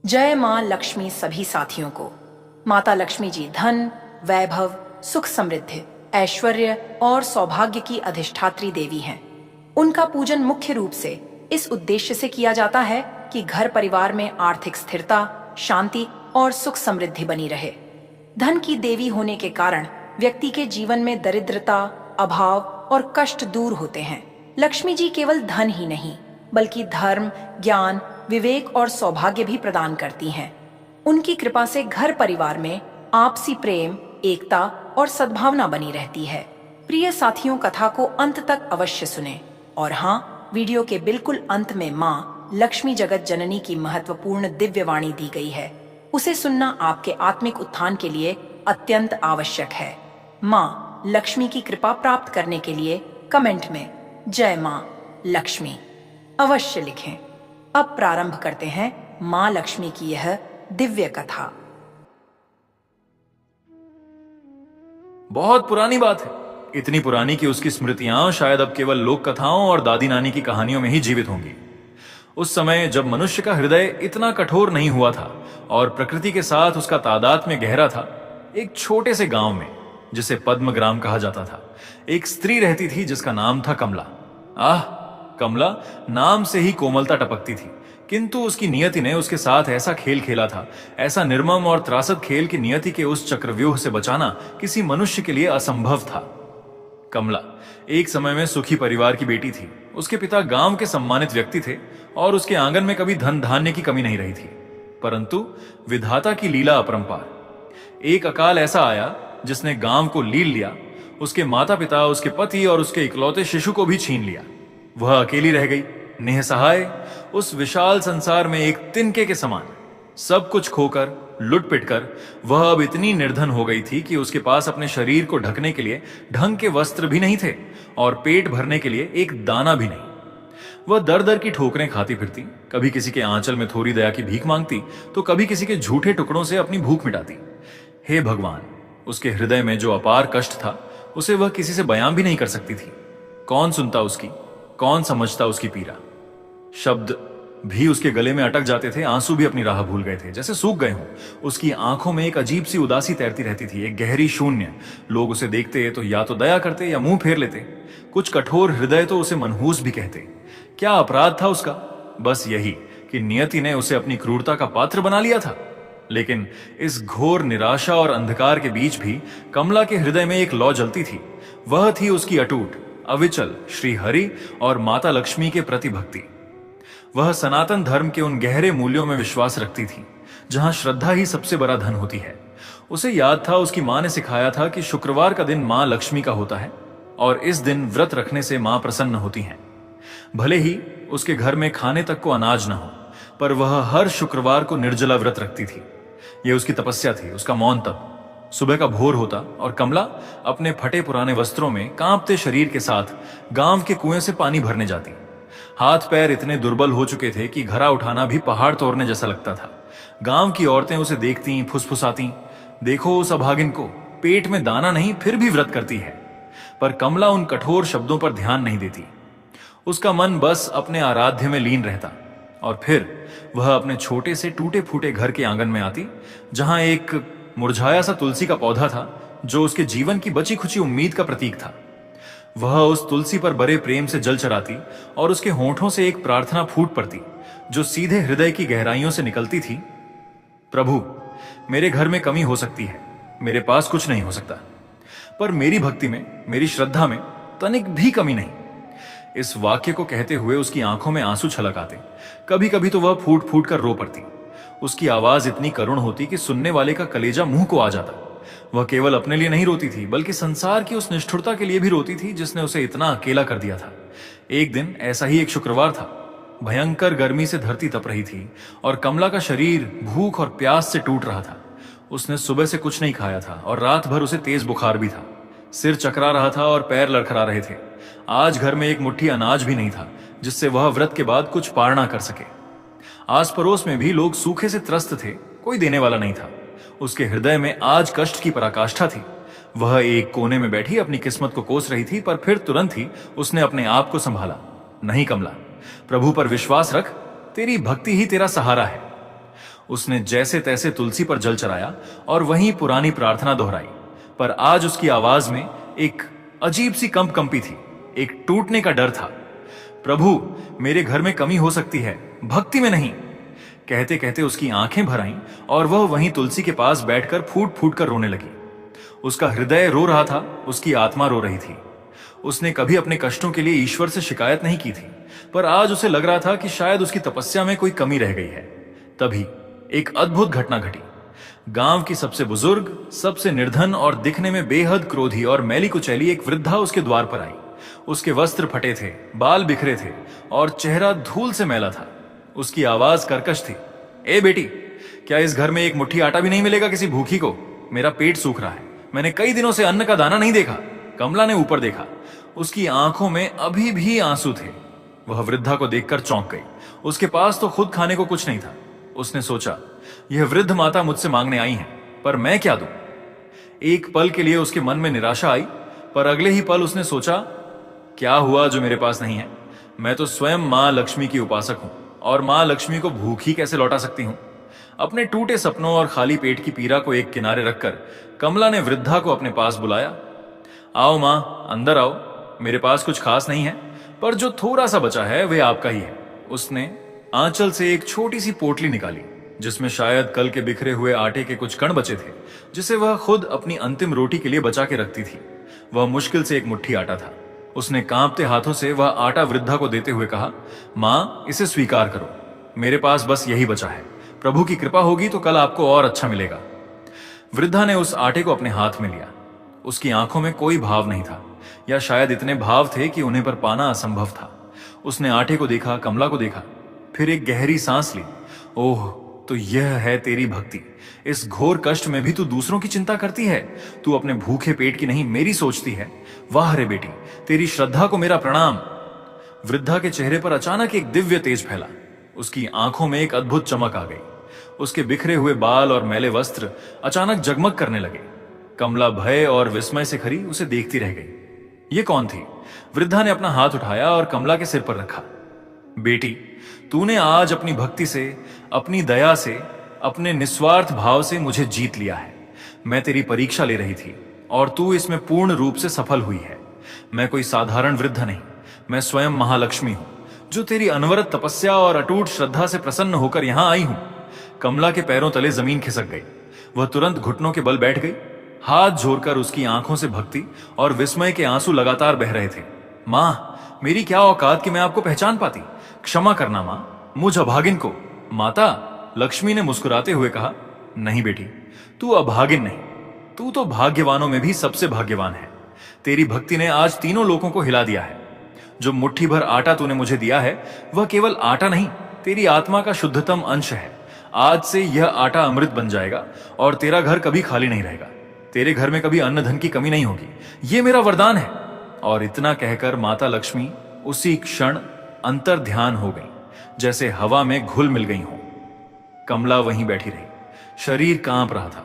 जय मां लक्ष्मी सभी साथियों को। माता लक्ष्मी जी धन, वैभव, सुख समृद्धि, ऐश्वर्य और सौभाग्य की अधिष्ठात्री देवी हैं। उनका पूजन मुख्य रूप से इस उद्देश्य से किया जाता है कि घर परिवार में आर्थिक स्थिरता, शांति और सुख समृद्धि बनी रहे। धन की देवी होने के कारण व्यक्ति के जीवन में दरिद्रता, अभाव और कष्ट दूर होते हैं। लक्ष्मी जी केवल धन ही नहीं बल्कि धर्म, ज्ञान, विवेक और सौभाग्य भी प्रदान करती हैं। उनकी कृपा से घर परिवार में आपसी प्रेम, एकता और सद्भावना बनी रहती है। प्रिय साथियों, कथा को अंत तक अवश्य सुनें। और हाँ, वीडियो के बिल्कुल अंत में माँ लक्ष्मी जगत जननी की महत्वपूर्ण दिव्य वाणी दी गई है। उसे सुनना आपके आत्मिक उत्थान के लिए अत्यंत आवश्यक है। माँ लक्ष्मी की कृपा प्राप्त करने के लिए कमेंट में जय माँ लक्ष्मी अवश्य लिखें। अब प्रारंभ करते हैं माँ लक्ष्मी की यह दिव्य कथा। बहुत पुरानी बात है, इतनी पुरानी कि उसकी स्मृतियां शायद अब केवल लोक कथाओं और दादी नानी की कहानियों में ही जीवित होंगी। उस समय जब मनुष्य का हृदय इतना कठोर नहीं हुआ था और प्रकृति के साथ उसका तादात्म्य गहरा था, एक छोटे से गांव में, जिसे पद्मग्राम कहा जाता था, एक स्त्री रहती थी जिसका नाम था कमला। कमला नाम से ही कोमलता टपकती थी, किंतु उसकी नियति ने उसके साथ ऐसा खेल खेला था, ऐसा निर्मम और त्रासद खेल कि नियति के उस चक्रव्यूह से बचाना किसी मनुष्य के लिए असंभव था। कमला एक समय में सुखी परिवार की बेटी थी। उसके पिता गांव के सम्मानित व्यक्ति थे और उसके आंगन में कभी धन धान्य की कमी नहीं रही थी। परंतु विधाता की लीला अपरंपार। एक अकाल ऐसा आया जिसने गांव को लील लिया, उसके माता पिता, उसके पति और उसके इकलौते शिशु को भी छीन लिया। वह अकेली रह गई, निसहाय, उस विशाल संसार में एक तिनके के समान। सब कुछ खोकर, लुट पिट कर वह अब इतनी निर्धन हो गई थी कि उसके पास अपने शरीर को ढकने के लिए ढंग के वस्त्र भी नहीं थे और पेट भरने के लिए एक दाना भी नहीं। वह दर दर की ठोकरें खाती फिरती, कभी किसी के आंचल में थोड़ी दया की भीख मांगती तो कभी किसी के झूठे टुकड़ों से अपनी भूख मिटाती। हे भगवान, उसके हृदय में जो अपार कष्ट था उसे वह किसी से बयां भी नहीं कर सकती थी। कौन सुनता उसकी, कौन समझता उसकी पीड़ा। शब्द भी उसके गले में अटक जाते थे, आंसू भी अपनी राह भूल गए थे, जैसे सूख गए हों। उसकी आंखों में एक अजीब सी उदासी तैरती रहती थी, एक गहरी शून्य। लोग उसे देखते तो या तो दया करते या मुंह फेर लेते। कुछ कठोर हृदय तो उसे मनहूस भी कहते। क्या अपराध था उसका? बस यही कि नियति ने उसे अपनी क्रूरता का पात्र बना लिया था। लेकिन इस घोर निराशा और अंधकार के बीच भी कमला के हृदय में एक लौ जलती थी। वह थी उसकी अटूट, अविचल श्री हरि और माता लक्ष्मी के प्रति भक्ति। वह सनातन धर्म के उन गहरे मूल्यों में विश्वास रखती थी जहां श्रद्धा ही सबसे बड़ा धन होती है। उसे याद था, उसकी मां ने सिखाया था कि शुक्रवार का दिन मां लक्ष्मी का होता है और इस दिन व्रत रखने से मां प्रसन्न होती हैं। भले ही उसके घर में खाने तक को अनाज न हो, पर वह हर शुक्रवार को निर्जला व्रत रखती थी। यह उसकी तपस्या थी, उसका मौन तप। सुबह का भोर होता और कमला अपने फटे पुराने वस्त्रों में कांपते शरीर के साथ गांव के कुएं से पानी भरने जाती। हाथ पैर इतने दुर्बल हो चुके थे कि घड़ा उठाना भी पहाड़ तोड़ने जैसा लगता था। गांव की औरतें उसे देखती, फुसफुसाती, देखो उस अभागिन को, पेट में दाना नहीं फिर भी व्रत करती है। पर कमला उन कठोर शब्दों पर ध्यान नहीं देती। उसका मन बस अपने आराध्य में लीन रहता। और फिर वह अपने छोटे से टूटे फूटे घर के आंगन में आती, जहां एक मुरझाया सा तुलसी का पौधा था जो उसके जीवन की बची खुची उम्मीद का प्रतीक था। वह उस तुलसी पर बड़े प्रेम से जल चढ़ाती और उसके होठों से एक प्रार्थना फूट पड़ती जो सीधे हृदय की गहराइयों से निकलती थी। प्रभु, मेरे घर में कमी हो सकती है, मेरे पास कुछ नहीं हो सकता, पर मेरी भक्ति में, मेरी श्रद्धा में तनिक भी कमी नहीं। इस वाक्य को कहते हुए उसकी आंखों में आंसू छलक आते। कभी कभी तो वह फूट फूट कर रो पड़ती। उसकी आवाज इतनी करुण होती कि सुनने वाले का कलेजा मुंह को आ जाता। वह केवल अपने लिए नहीं रोती थी बल्कि संसार की उस निष्ठुरता के लिए भी रोती थी जिसने उसे इतना अकेला कर दिया था। एक दिन ऐसा ही एक शुक्रवार था। भयंकर गर्मी से धरती तप रही थी और कमला का शरीर भूख और प्यास से टूट रहा था। उसने सुबह से कुछ नहीं खाया था और रात भर उसे तेज बुखार भी था। सिर चकरा रहा था और पैर लड़खड़ा रहे थे। आज घर में एक मुट्ठी अनाज भी नहीं था जिससे वह व्रत के बाद कुछ पारणा कर सके। आस पड़ोस में भी लोग सूखे से त्रस्त थे, कोई देने वाला नहीं था। उसके हृदय में आज कष्ट की पराकाष्ठा थी। वह एक कोने में बैठी अपनी किस्मत को कोस रही थी, पर फिर तुरंत ही उसने अपने आप को संभाला। नहीं कमला, प्रभु पर विश्वास रख, तेरी भक्ति ही तेरा सहारा है। उसने जैसे तैसे तुलसी पर जल चढ़ाया और वहीं पुरानी प्रार्थना दोहराई, पर आज उसकी आवाज में एक अजीब सी कंपी थी, एक टूटने का डर था। प्रभु, मेरे घर में कमी हो सकती है, भक्ति में नहीं। कहते कहते उसकी आंखें भर आईं और वह वहीं तुलसी के पास बैठकर फूट फूट कर रोने लगी। उसका हृदय रो रहा था, उसकी आत्मा रो रही थी। उसने कभी अपने कष्टों के लिए ईश्वर से शिकायत नहीं की थी, पर आज उसे लग रहा था कि शायद उसकी तपस्या में कोई कमी रह गई है। तभी एक अद्भुत घटना घटी। गांव की सबसे बुजुर्ग, सबसे निर्धन और दिखने में बेहद क्रोधी और मैली कुचैली एक वृद्धा उसके द्वार पर आई। उसके वस्त्र फटे थे, बाल बिखरे थे और चेहरा धूल से मैला था। उसकी आवाज कर्कश थी। ए बेटी, क्या इस घर में एक मुट्ठी आटा भी नहीं मिलेगा किसी भूखी को? मेरा पेट सूख रहा है, मैंने कई दिनों से अन्न का दाना नहीं देखा। कमला ने ऊपर देखा, उसकी आंखों में अभी भी आंसू थे। वह वृद्धा को देखकर चौंक गई। उसके पास तो खुद खाने को कुछ नहीं था। उसने सोचा, यह वृद्ध माता मुझसे मांगने आई है, पर मैं क्या दूं? एक पल के लिए उसके मन में निराशा आई, पर अगले ही पल उसने सोचा, क्या हुआ जो मेरे पास नहीं है? मैं तो स्वयं मां लक्ष्मी की उपासक हूं, और मां लक्ष्मी को भूखी कैसे लौटा सकती हूं? अपने टूटे सपनों और खाली पेट की पीड़ा को एक किनारे रखकर कमला ने वृद्धा को अपने पास बुलाया। आओ मां, अंदर आओ। मेरे पास कुछ खास नहीं है, पर जो थोड़ा सा बचा है वे आपका ही है। उसने आंचल से एक छोटी सी पोटली निकाली, जिसमें शायद कल के बिखरे हुए आटे के कुछ कण बचे थे, जिसे वह खुद अपनी अंतिम रोटी के लिए बचा के रखती थी। वह मुश्किल से एक मुट्ठी आटा था। उसने कांपते हाथों से वह आटा वृद्धा को देते हुए कहा, मां, इसे स्वीकार करो, मेरे पास बस यही बचा है। प्रभु की कृपा होगी तो कल आपको और अच्छा मिलेगा। वृद्धा ने उस आटे को अपने हाथ में लिया। उसकी आंखों में कोई भाव नहीं था, या शायद इतने भाव थे कि उन्हें पर पाना असंभव था। उसने आटे को देखा, कमला को देखा, फिर एक गहरी सांस ली। ओह, तो यह है तेरी भक्ति। इस घोर कष्ट में भी तू दूसरों की चिंता करती है। तू अपने भूखे पेट की नहीं, मेरी सोचती है। वाह रे बेटी, तेरी श्रद्धा को मेरा प्रणाम। वृद्धा के चेहरे पर अचानक एक दिव्य तेज फैला। उसकी आंखों में एक अद्भुत चमक आ गई। उसके बिखरे हुए बाल और मैले वस्त्र अचानक जगमग करने लगे। कमला भय और विस्मय से खड़ी उसे देखती रह गई। ये कौन थी? वृद्धा ने अपना हाथ उठाया और कमला के सिर पर रखा। बेटी, तूने आज अपनी भक्ति से, अपनी दया से, अपने निस्वार्थ भाव से मुझे जीत लिया है। मैं तेरी परीक्षा ले रही थी और तू इसमें पूर्ण रूप से सफल हुई है। मैं कोई साधारण वृद्ध नहीं, मैं स्वयं महालक्ष्मी हूं, जो तेरी अनवरत तपस्या और अटूट श्रद्धा से प्रसन्न होकर यहां आई हूं। कमला के पैरों तले जमीन खिसक गई। वह तुरंत घुटनों के बल बैठ गई। हाथ जोड़कर उसकी आंखों से भक्ति और विस्मय के आंसू लगातार बह रहे थे। मां, मेरी क्या औकात कि मैं आपको पहचान पाती। क्षमा करना मां, मुझ अभागिन को। माता, लक्ष्मी ने मुस्कुराते हुए कहा, नहीं बेटी, तू अभागिन नहीं, तू तो भाग्यवानों में भी सबसे भाग्यवान है। तेरी भक्ति ने आज तीनों लोगों को हिला दिया है। जो मुट्ठी भर आटा तूने मुझे दिया है, वह केवल आटा नहीं, तेरी आत्मा का शुद्धतम अंश है। आज से यह आटा अमृत बन जाएगा और तेरा घर कभी खाली नहीं रहेगा। तेरे घर में कभी अन्न धन की कमी नहीं होगी। यह मेरा वरदान है। और इतना कहकर माता लक्ष्मी उसी क्षण अंतर ध्यान हो गई, जैसे हवा में घुल मिल गई हो। कमला वहीं बैठी रही, शरीर कांप रहा था,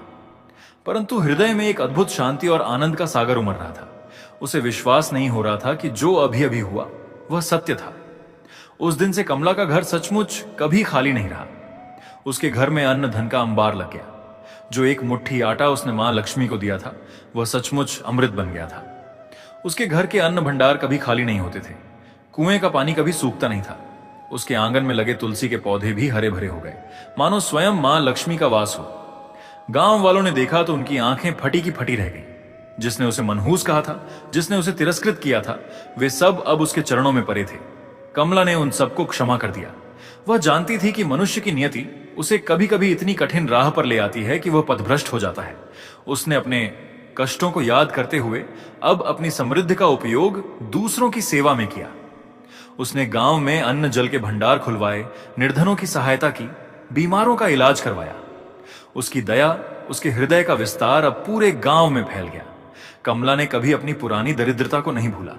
परंतु हृदय में एक अद्भुत शांति और आनंद का सागर उमड़ रहा था। उसे विश्वास नहीं हो रहा था कि जो अभी अभी हुआ वह सत्य था। उस दिन से कमला का घर सचमुच कभी खाली नहीं रहा। उसके घर में अन्न धन का अंबार लग गया। जो एक मुट्ठी आटा उसने मां लक्ष्मी को दिया था, वह सचमुच अमृत बन गया था। उसके घर के अन्न भंडार कभी खाली नहीं होते थे। कुएं का पानी कभी सूखता नहीं था। उसके आंगन में लगे तुलसी के पौधे भी हरे भरे हो गए, मानो स्वयं मां लक्ष्मी का वास हो। गांव वालों ने देखा तो उनकी आंखें फटी की फटी रह गई। जिसने उसे मनहूस कहा था, जिसने उसे तिरस्कृत किया था, वे सब अब उसके चरणों में पड़े थे। कमला ने उन सबको क्षमा कर दिया। वह जानती थी कि मनुष्य की नियति उसे कभी कभी इतनी कठिन राह पर ले आती है कि वह पथभ्रष्ट हो जाता है। उसने अपने कष्टों को याद करते हुए अब अपनी समृद्धि का उपयोग दूसरों की सेवा में किया। उसने गांव में अन्न जल के भंडार खुलवाए, निर्धनों की सहायता की, बीमारों का इलाज करवाया। उसकी दया, उसके हृदय का विस्तार अब पूरे गांव में फैल गया। कमला ने कभी अपनी पुरानी दरिद्रता को नहीं भूला।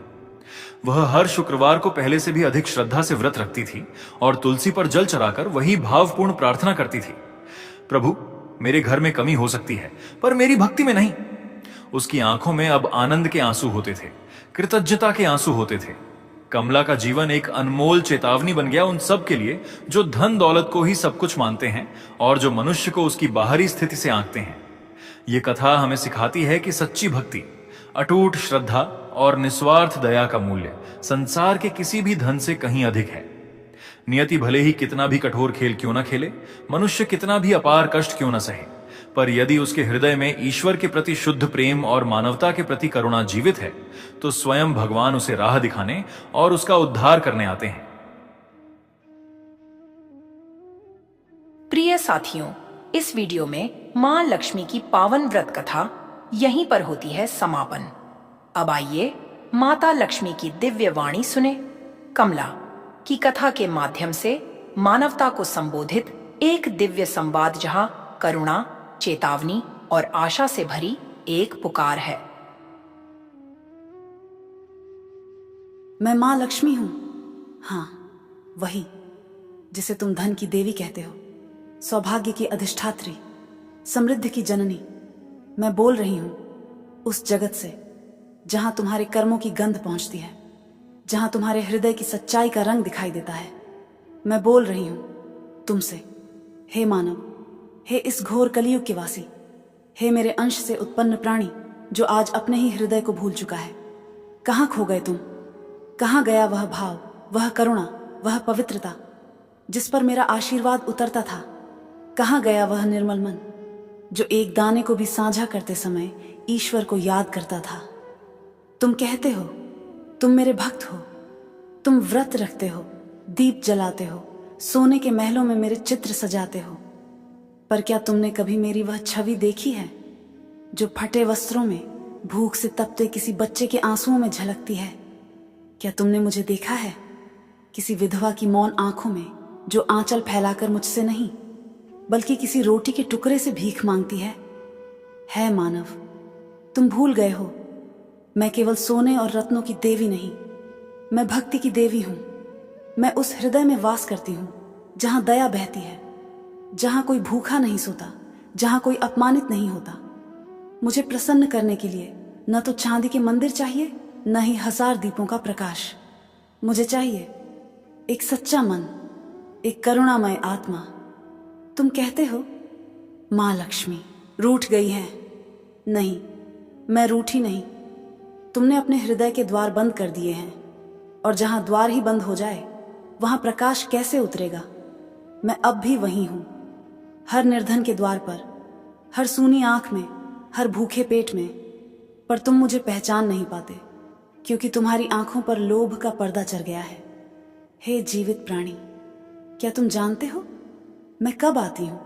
वह हर शुक्रवार को पहले से भी अधिक श्रद्धा से व्रत रखती थी और तुलसी पर जल चढ़ाकर वही भावपूर्ण प्रार्थना करती थी, प्रभु, मेरे घर में कमी हो सकती है, पर मेरी भक्ति में नहीं। उसकी आंखों में अब आनंद के आंसू होते थे, कृतज्ञता के आंसू होते थे। कमला का जीवन एक अनमोल चेतावनी बन गया उन सब के लिए जो धन दौलत को ही सब कुछ मानते हैं और जो मनुष्य को उसकी बाहरी स्थिति से आंकते हैं। ये कथा हमें सिखाती है कि सच्ची भक्ति, अटूट श्रद्धा और निस्वार्थ दया का मूल्य संसार के किसी भी धन से कहीं अधिक है। नियति भले ही कितना भी कठोर खेल क्यों न खेले, मनुष्य कितना भी अपार कष्ट क्यों न सहे, पर यदि उसके हृदय में ईश्वर के प्रति शुद्ध प्रेम और मानवता के प्रति करुणा जीवित है, तो स्वयं भगवान उसे राह दिखाने और उसका उद्धार करने आते हैं। प्रिय साथियों, इस वीडियो में मां लक्ष्मी की पावन व्रत कथा यहीं पर होती है समापन। अब आइए माता लक्ष्मी की दिव्य वाणी सुने। कमला की कथा के माध्यम से मानवता को संबोधित एक दिव्य संवाद, जहां करुणा, चेतावनी और आशा से भरी एक पुकार है। मैं मां लक्ष्मी हूं। हाँ, वही जिसे तुम धन की देवी कहते हो, सौभाग्य की अधिष्ठात्री, समृद्धि की जननी। मैं बोल रही हूं उस जगत से जहां तुम्हारे कर्मों की गंध पहुंचती है, जहां तुम्हारे हृदय की सच्चाई का रंग दिखाई देता है। मैं बोल रही हूं तुमसे, हे मानव, हे इस घोर कलयुग के वासी, हे मेरे अंश से उत्पन्न प्राणी जो आज अपने ही हृदय को भूल चुका है। कहाँ खो गए तुम? कहाँ गया वह भाव, वह करुणा, वह पवित्रता जिस पर मेरा आशीर्वाद उतरता था? कहाँ गया वह निर्मल मन जो एक दाने को भी साझा करते समय ईश्वर को याद करता था? तुम कहते हो तुम मेरे भक्त हो, तुम व्रत रखते हो, दीप जलाते हो, सोने के महलों में मेरे चित्र सजाते हो, पर क्या तुमने कभी मेरी वह छवि देखी है जो फटे वस्त्रों में, भूख से तपते किसी बच्चे के आंसुओं में झलकती है? क्या तुमने मुझे देखा है किसी विधवा की मौन आंखों में जो आंचल फैलाकर मुझसे नहीं बल्कि किसी रोटी के टुकड़े से भीख मांगती है? है मानव, तुम भूल गए हो मैं केवल सोने और रत्नों की देवी नहीं, मैं भक्ति की देवी हूं। मैं उस हृदय में वास करती हूं जहां दया बहती है, जहां कोई भूखा नहीं सोता, जहां कोई अपमानित नहीं होता। मुझे प्रसन्न करने के लिए न तो चांदी के मंदिर चाहिए, न ही 1000 दीपों का प्रकाश। मुझे चाहिए एक सच्चा मन, एक करुणामय आत्मा। तुम कहते हो मां लक्ष्मी रूठ गई है। नहीं, मैं रूठी नहीं। तुमने अपने हृदय के द्वार बंद कर दिए हैं, और जहां द्वार ही बंद हो जाए वहां प्रकाश कैसे उतरेगा? मैं अब भी वही हूं, हर निर्धन के द्वार पर, हर सूनी आंख में, हर भूखे पेट में। पर तुम मुझे पहचान नहीं पाते क्योंकि तुम्हारी आंखों पर लोभ का पर्दा चढ़ गया है। हे जीवित प्राणी, क्या तुम जानते हो मैं कब आती हूं?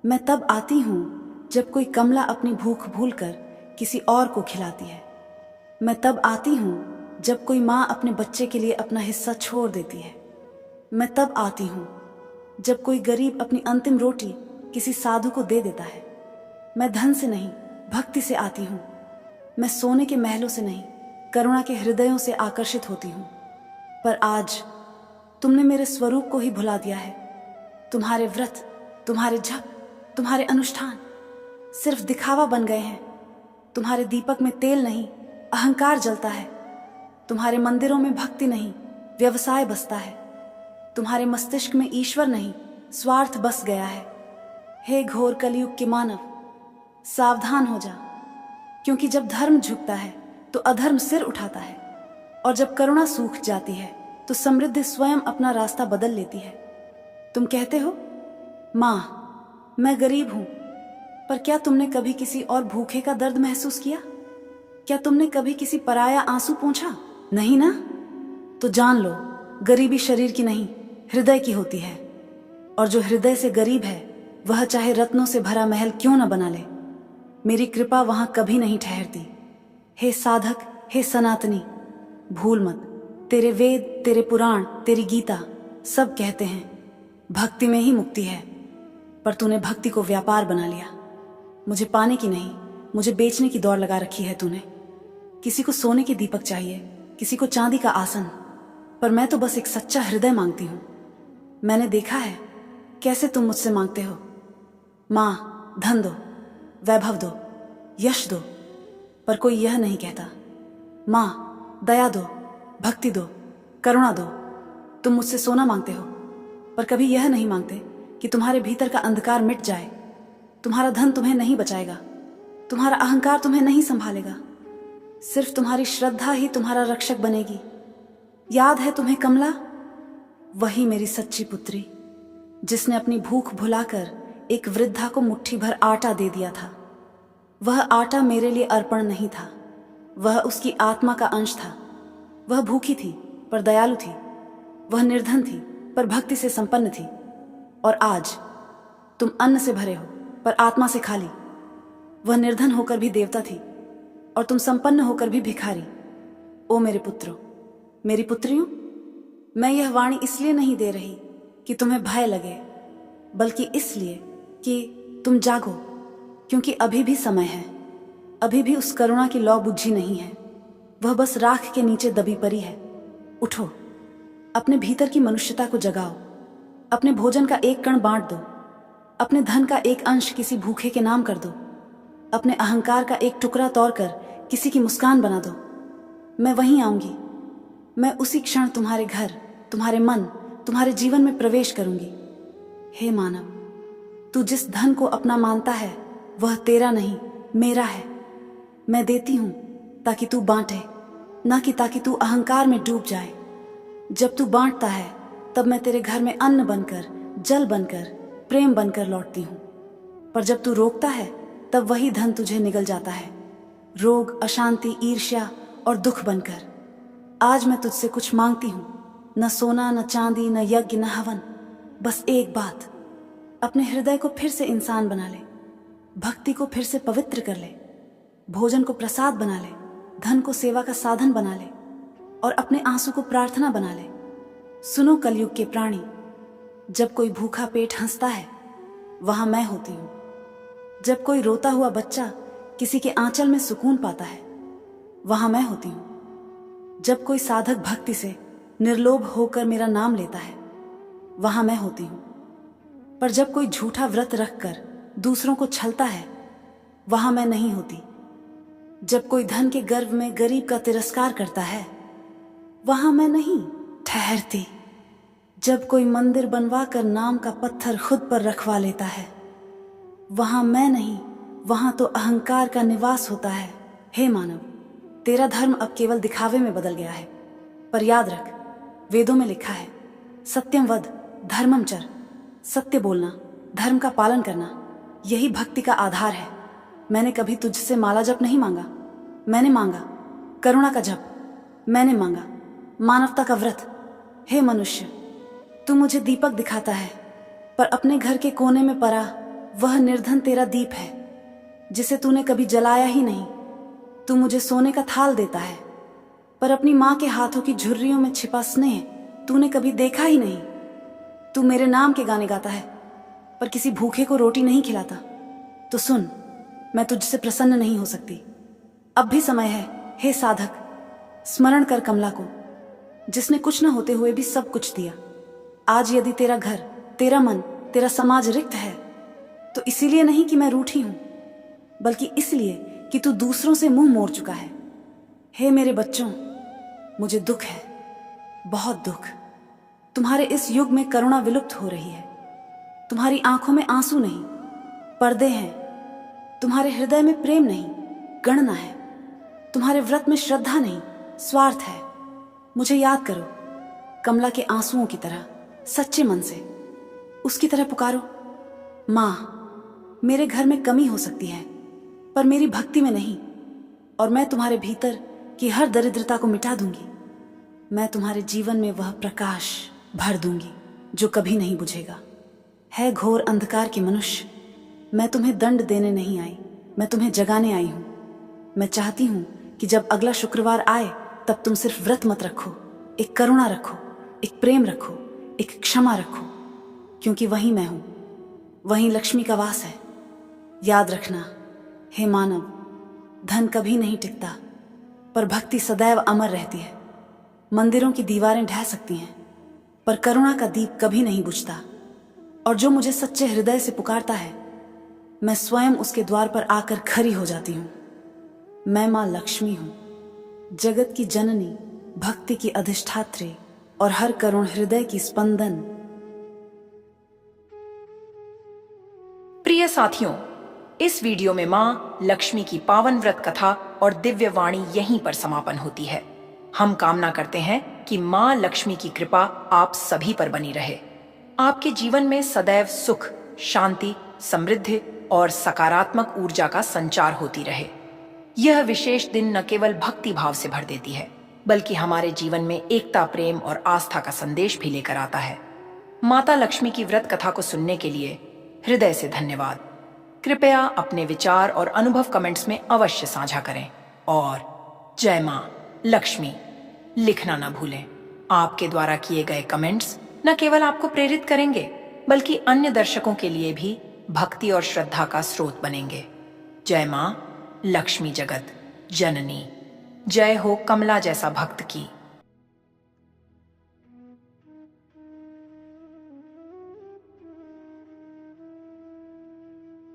मैं तब आती हूं जब कोई कमला अपनी भूख भूलकर किसी और को खिलाती है। मैं तब आती हूं जब कोई मां अपने बच्चे के लिए अपना हिस्सा छोड़ देती है। मैं तब आती हूं जब कोई गरीब अपनी अंतिम रोटी किसी साधु को दे देता है। मैं धन से नहीं, भक्ति से आती हूं। मैं सोने के महलों से नहीं, करुणा के हृदयों से आकर्षित होती हूं। पर आज तुमने मेरे स्वरूप को ही भुला दिया है। तुम्हारे व्रत, तुम्हारे जप, तुम्हारे अनुष्ठान सिर्फ दिखावा बन गए हैं। तुम्हारे दीपक में तेल नहीं, अहंकार जलता है। तुम्हारे मंदिरों में भक्ति नहीं, व्यवसाय बसता है। तुम्हारे मस्तिष्क में ईश्वर नहीं, स्वार्थ बस गया है। हे घोर कलयुग के मानव, सावधान हो जा, क्योंकि जब धर्म झुकता है तो अधर्म सिर उठाता है, और जब करुणा सूख जाती है तो समृद्धि स्वयं अपना रास्ता बदल लेती है। तुम कहते हो मां, मैं गरीब हूं, पर क्या तुमने कभी किसी और भूखे का दर्द महसूस किया? क्या तुमने कभी किसी पराया आंसू पोंछा? नहीं ना? तो जान लो, गरीबी शरीर की नहीं, हृदय की होती है। और जो हृदय से गरीब है वह चाहे रत्नों से भरा महल क्यों न बना ले, मेरी कृपा वहां कभी नहीं ठहरती। हे साधक, हे सनातनी, भूल मत, तेरे वेद, तेरे पुराण, तेरी गीता सब कहते हैं भक्ति में ही मुक्ति है। पर तूने भक्ति को व्यापार बना लिया। मुझे पाने की नहीं, मुझे बेचने की दौड़ लगा रखी है तूने। किसी को सोने के दीपक चाहिए, किसी को चांदी का आसन, पर मैं तो बस एक सच्चा हृदय मांगती हूं। मैंने देखा है कैसे तुम मुझसे मांगते हो। मां, धन दो, वैभव दो, यश दो, पर कोई यह नहीं कहता मां दया दो, भक्ति दो, करुणा दो। तुम मुझसे सोना मांगते हो, पर कभी यह नहीं मांगते कि तुम्हारे भीतर का अंधकार मिट जाए। तुम्हारा धन तुम्हें नहीं बचाएगा, तुम्हारा अहंकार तुम्हें नहीं संभालेगा, सिर्फ तुम्हारी श्रद्धा ही तुम्हारा रक्षक बनेगी। याद है तुम्हें कमला, वही मेरी सच्ची पुत्री, जिसने अपनी भूख भुलाकर एक वृद्धा को मुट्ठी भर आटा दे दिया था। वह आटा मेरे लिए अर्पण नहीं था, वह उसकी आत्मा का अंश था। वह भूखी थी पर दयालु थी, वह निर्धन थी पर भक्ति से संपन्न थी। और आज तुम अन्न से भरे हो पर आत्मा से खाली। वह निर्धन होकर भी देवता थी और तुम संपन्न होकर भी भिखारी। ओ मेरे पुत्रों, मेरी पुत्रियों, मैं यह वाणी इसलिए नहीं दे रही कि तुम्हें भय लगे, बल्कि इसलिए कि तुम जागो, क्योंकि अभी भी समय है। अभी भी उस करुणा की लौ बुझी नहीं है, वह बस राख के नीचे दबी पड़ी है। उठो, अपने भीतर की मनुष्यता को जगाओ, अपने भोजन का एक कण बांट दो, अपने धन का एक अंश किसी भूखे के नाम कर दो, अपने अहंकार का एक टुकड़ा तोड़कर किसी की मुस्कान बना दो। मैं वहीं आऊंगी, मैं उसी क्षण तुम्हारे घर, तुम्हारे मन, तुम्हारे जीवन में प्रवेश करूंगी। हे मानव, तू जिस धन को अपना मानता है वह तेरा नहीं, मेरा है। मैं देती हूं ताकि तू बांटे, ना कि ताकि तू अहंकार में डूब जाए। जब तू बांटता है तब मैं तेरे घर में अन्न बनकर, जल बनकर, प्रेम बनकर लौटती हूं। पर जब तू रोकता है तब वही धन तुझे निगल जाता है, रोग, अशांति, ईर्ष्या और दुख बनकर। आज मैं तुझसे कुछ मांगती हूं, न सोना, न चांदी, न यज्ञ, न हवन, बस एक बात। अपने हृदय को फिर से इंसान बना ले, भक्ति को फिर से पवित्र कर ले, भोजन को प्रसाद बना ले, धन को सेवा का साधन बना ले और अपने आंसू को प्रार्थना बना ले। सुनो कलयुग के प्राणी, जब कोई भूखा पेट हंसता है वहां मैं होती हूं। जब कोई रोता हुआ बच्चा किसी के आंचल में सुकून पाता है वहां मैं होती हूं। जब कोई साधक भक्ति से निर्लोभ होकर मेरा नाम लेता है वहां मैं होती हूं। पर जब कोई झूठा व्रत रखकर दूसरों को छलता है वहां मैं नहीं होती। जब कोई धन के गर्व में गरीब का तिरस्कार करता है वहां मैं नहीं ठहरती। जब कोई मंदिर बनवा कर नाम का पत्थर खुद पर रखवा लेता है वहां मैं नहीं, वहां तो अहंकार का निवास होता है। हे मानव, तेरा धर्म अब केवल दिखावे में बदल गया है, पर याद रख, वेदों में लिखा है, सत्यम वद धर्मम चर, सत्य बोलना, धर्म का पालन करना, यही भक्ति का आधार है। मैंने कभी तुझसे माला जप नहीं मांगा, मैंने मांगा करुणा का जप, मैंने मांगा मानवता का व्रत। हे मनुष्य, तू मुझे दीपक दिखाता है, पर अपने घर के कोने में पड़ा वह निर्धन तेरा दीप है, जिसे तूने कभी जलाया ही नहीं। तू मुझे सोने का थाल देता है, पर अपनी माँ के हाथों की झुर्रियों में छिपा स्नेह तूने कभी देखा ही नहीं। तू मेरे नाम के गाने गाता है, पर किसी भूखे को रोटी नहीं खिलाता। तो सुन, मैं तुझसे प्रसन्न नहीं हो सकती। अब भी समय है, हे साधक, स्मरण कर कमला को, जिसने कुछ न होते हुए भी सब कुछ दिया। आज यदि तेरा घर, तेरा मन, तेरा समाज रिक्त है तो इसीलिए नहीं कि मैं रूठी हूं, बल्कि इसलिए कि तू दूसरों से मुंह मोड़ चुका है। हे मेरे बच्चों, मुझे दुख है, बहुत दुख। तुम्हारे इस युग में करुणा विलुप्त हो रही है। तुम्हारी आंखों में आंसू नहीं, पर्दे हैं। तुम्हारे हृदय में प्रेम नहीं, गणना है। तुम्हारे व्रत में श्रद्धा नहीं, स्वार्थ है। मुझे याद करो, कमला के आंसुओं की तरह, सच्चे मन से उसकी तरह पुकारो, माँ, मेरे घर में कमी हो सकती है पर मेरी भक्ति में नहीं, और मैं तुम्हारे भीतर की हर दरिद्रता को मिटा दूंगी। मैं तुम्हारे जीवन में वह प्रकाश भर दूंगी जो कभी नहीं बुझेगा। है घोर अंधकार के मनुष्य, मैं तुम्हें दंड देने नहीं आई, मैं तुम्हें जगाने आई हूं। मैं चाहती हूं कि जब अगला शुक्रवार आए तब तुम सिर्फ व्रत मत रखो, एक करुणा रखो, एक प्रेम रखो, एक क्षमा रखो, क्योंकि वही मैं हूं, वहीं लक्ष्मी का वास है। याद रखना, हे मानव, धन कभी नहीं टिकता, पर भक्ति सदैव अमर रहती है। मंदिरों की दीवारें ढह सकती हैं, पर करुणा का दीप कभी नहीं बुझता। और जो मुझे सच्चे हृदय से पुकारता है, मैं स्वयं उसके द्वार पर आकर खड़ी हो जाती हूँ। मैं माँ लक्ष्मी हूँ, जगत की जननी, भक्ति की अधिष्ठात्री, और हर करुण हृदय की स्पंदन। प्रिय साथियों, इस वीडियो में माँ लक्ष्मी की पावन व्रत कथा और दिव्य वाणी यहीं पर समापन होती है। हम कामना करते हैं कि माँ लक्ष्मी की कृपा आप सभी पर बनी रहे, आपके जीवन में सदैव सुख, शांति, समृद्धि और सकारात्मक ऊर्जा का संचार होती रहे। यह विशेष दिन न केवल भक्ति भाव से भर देती है, बल्कि हमारे जीवन में एकता, प्रेम और आस्था का संदेश भी लेकर आता है। माता लक्ष्मी की व्रत कथा को सुनने के लिए हृदय से धन्यवाद। कृपया अपने विचार और अनुभव कमेंट्स में अवश्य साझा करें और जय मां लक्ष्मी लिखना न भूलें। आपके द्वारा किए गए कमेंट्स न केवल आपको प्रेरित करेंगे, बल्कि अन्य दर्शकों के लिए भी भक्ति और श्रद्धा का स्रोत बनेंगे। जय मां लक्ष्मी जगत जननी। जय हो कमला जैसा भक्त की।